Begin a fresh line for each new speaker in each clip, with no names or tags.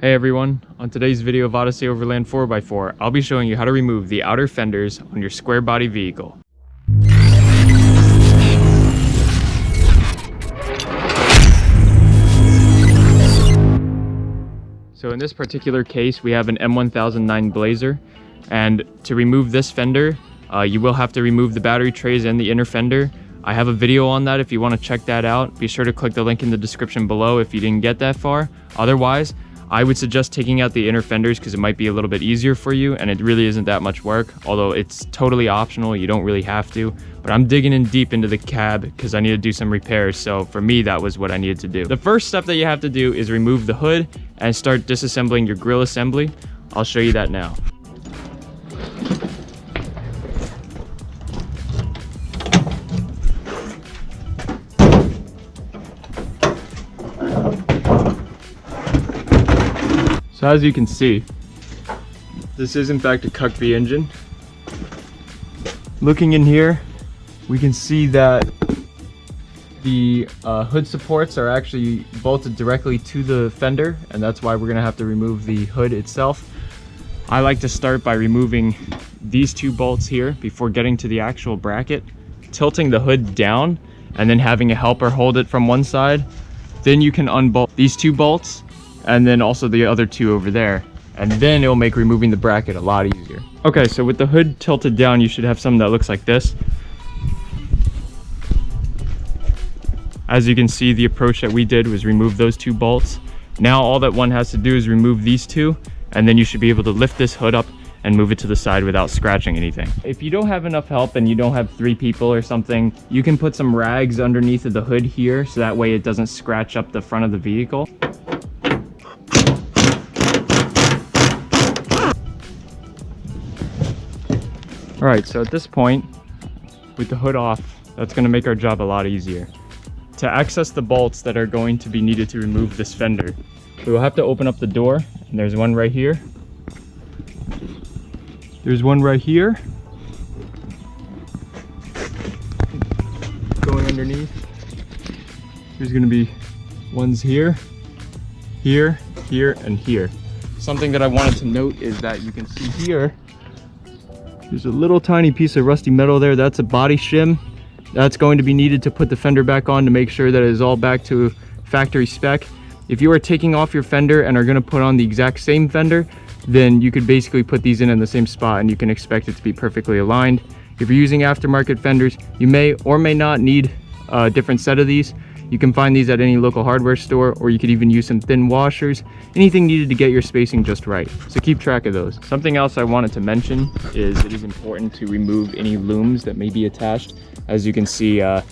Hey everyone, on today's video of Odyssey Overland 4x4, I'll be showing you how to remove the outer fenders on your square body vehicle. So in this particular case, we have an M1009 Blazer, and to remove this fender, you will have to remove the battery trays and the inner fender. I have a video on that if you want to check that out. Be sure to click the link in the description below if you didn't get that far. Otherwise, I would suggest taking out the inner fenders because it might be a little bit easier for you, and it really isn't that much work, although it's totally optional. You don't really have to, but I'm digging in deep into the cab because I need to do some repairs. So for me, that was what I needed to do. The first step that you have to do is remove the hood and start disassembling your grille assembly. I'll show you that now. So as you can see, this is in fact a CUCV engine. Looking in here, we can see that the hood supports are actually bolted directly to the fender, and that's why we're gonna have to remove the hood itself. I like to start by removing these two bolts here before getting to the actual bracket, tilting the hood down, and then having a helper hold it from one side. Then you can unbolt these two bolts, and then also the other two over there, and then it'll make removing the bracket a lot easier. Okay, so with the hood tilted down, you should have something that looks like this. As you can see, the approach that we did was remove those two bolts. Now all that one has to do is remove these two, and then you should be able to lift this hood up and move it to the side without scratching anything. If you don't have enough help and you don't have 3 people or something, you can put some rags underneath of the hood here, so that way it doesn't scratch up the front of the vehicle. All right, so at this point, with the hood off, that's gonna make our job a lot easier. To access the bolts that are going to be needed to remove this fender, we will have to open up the door, and there's one right here. There's one right here. Going underneath. There's gonna be ones here, here, here, and here. Something that I wanted to note is that you can see here, there's a little tiny piece of rusty metal there. That's a body shim. That's going to be needed to put the fender back on to make sure that it is all back to factory spec. If you are taking off your fender and are going to put on the exact same fender, then you could basically put these in the same spot and you can expect it to be perfectly aligned. If you're using aftermarket fenders, you may or may not need a different set of these. You can find these at any local hardware store, or you could even use some thin washers, anything needed to get your spacing just right. So keep track of those. Something else I wanted to mention is it is important to remove any looms that may be attached. As you can see, there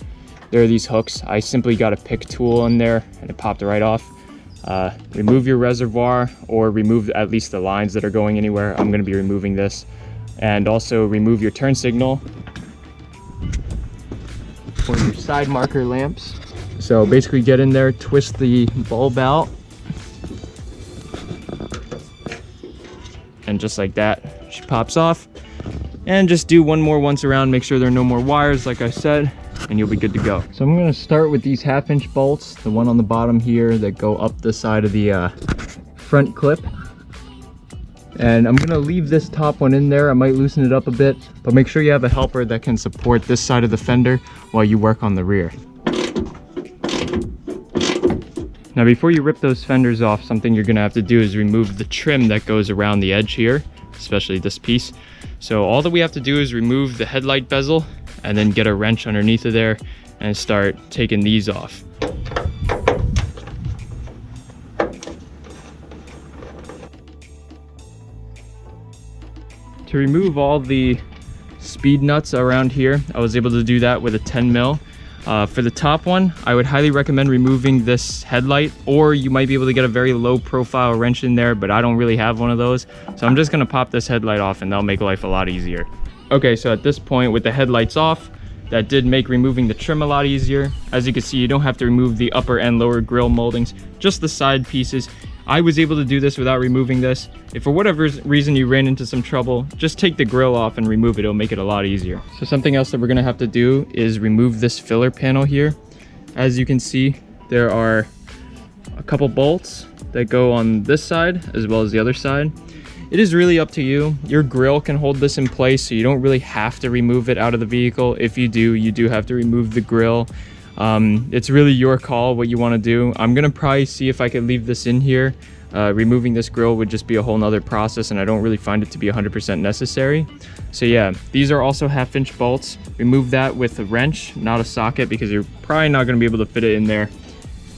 are these hooks. I simply got a pick tool in there and it popped right off. Remove your reservoir, or remove at least the lines that are going anywhere. I'm gonna be removing this. And also remove your turn signal for your side marker lamps. So basically get in there, twist the bulb out, and just like that, she pops off. And just do one more once around, make sure there are no more wires like I said, and you'll be good to go. So I'm gonna start with these 1/2-inch bolts, the one on the bottom here that go up the side of the front clip. And I'm gonna leave this top one in there. I might loosen it up a bit, but make sure you have a helper that can support this side of the fender while you work on the rear. Now before you rip those fenders off, something you're gonna have to do is remove the trim that goes around the edge here, especially this piece. So all that we have to do is remove the headlight bezel and then get a wrench underneath of there and start taking these off. To remove all the speed nuts around here, I was able to do that with a 10 mil. For the top one, I would highly recommend removing this headlight, or you might be able to get a very low profile wrench in there, but I don't really have one of those. So I'm just gonna pop this headlight off and that'll make life a lot easier. Okay, so at this point with the headlights off, that did make removing the trim a lot easier. As you can see, you don't have to remove the upper and lower grille moldings, just the side pieces. I was able to do this without removing this. If for whatever reason you ran into some trouble, just take the grill off and remove it. It'll make it a lot easier. So something else that we're gonna have to do is remove this filler panel here. As you can see, there are a couple bolts that go on this side as well as the other side. It is really up to you. Your grille can hold this in place, so you don't really have to remove it out of the vehicle. If you do have to remove the grille. It's really your call what you want to do. I'm gonna probably see if I could leave this in here. Removing this grille would just be a whole nother process, and I don't really find it to be 100% necessary. So yeah, these are also 1/2-inch bolts. Remove that with a wrench, not a socket, because you're probably not going to be able to fit it in there.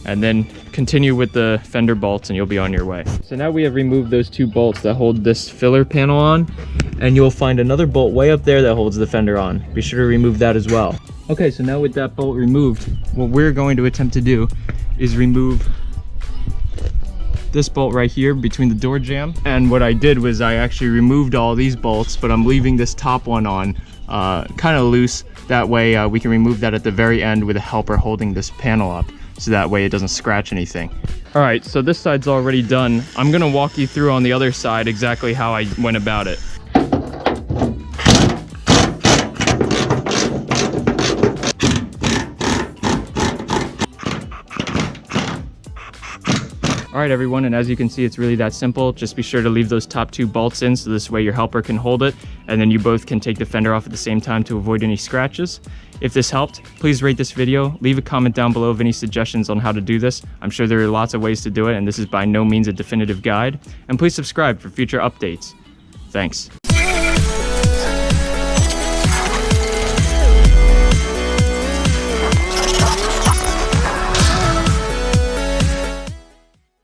And then continue with the fender bolts and you'll be on your way. So now we have removed those 2 bolts that hold this filler panel on, and you'll find another bolt way up there that holds the fender on. Be sure to remove that as well. Okay, so now with that bolt removed, what we're going to attempt to do is remove this bolt right here between the door jamb. And what I did was I actually removed all these bolts, but I'm leaving this top one on kind of loose. That way we can remove that at the very end with a helper holding this panel up, so that way it doesn't scratch anything. All right, so this side's already done. I'm gonna walk you through on the other side exactly how I went about it. All right, everyone, and as you can see, it's really that simple. Just be sure to leave those top 2 bolts in, so this way your helper can hold it, and then you both can take the fender off at the same time to avoid any scratches. If this helped, please rate this video, leave a comment down below of any suggestions on how to do this. I'm sure there are lots of ways to do it, and this is by no means a definitive guide. And please subscribe for future updates. Thanks.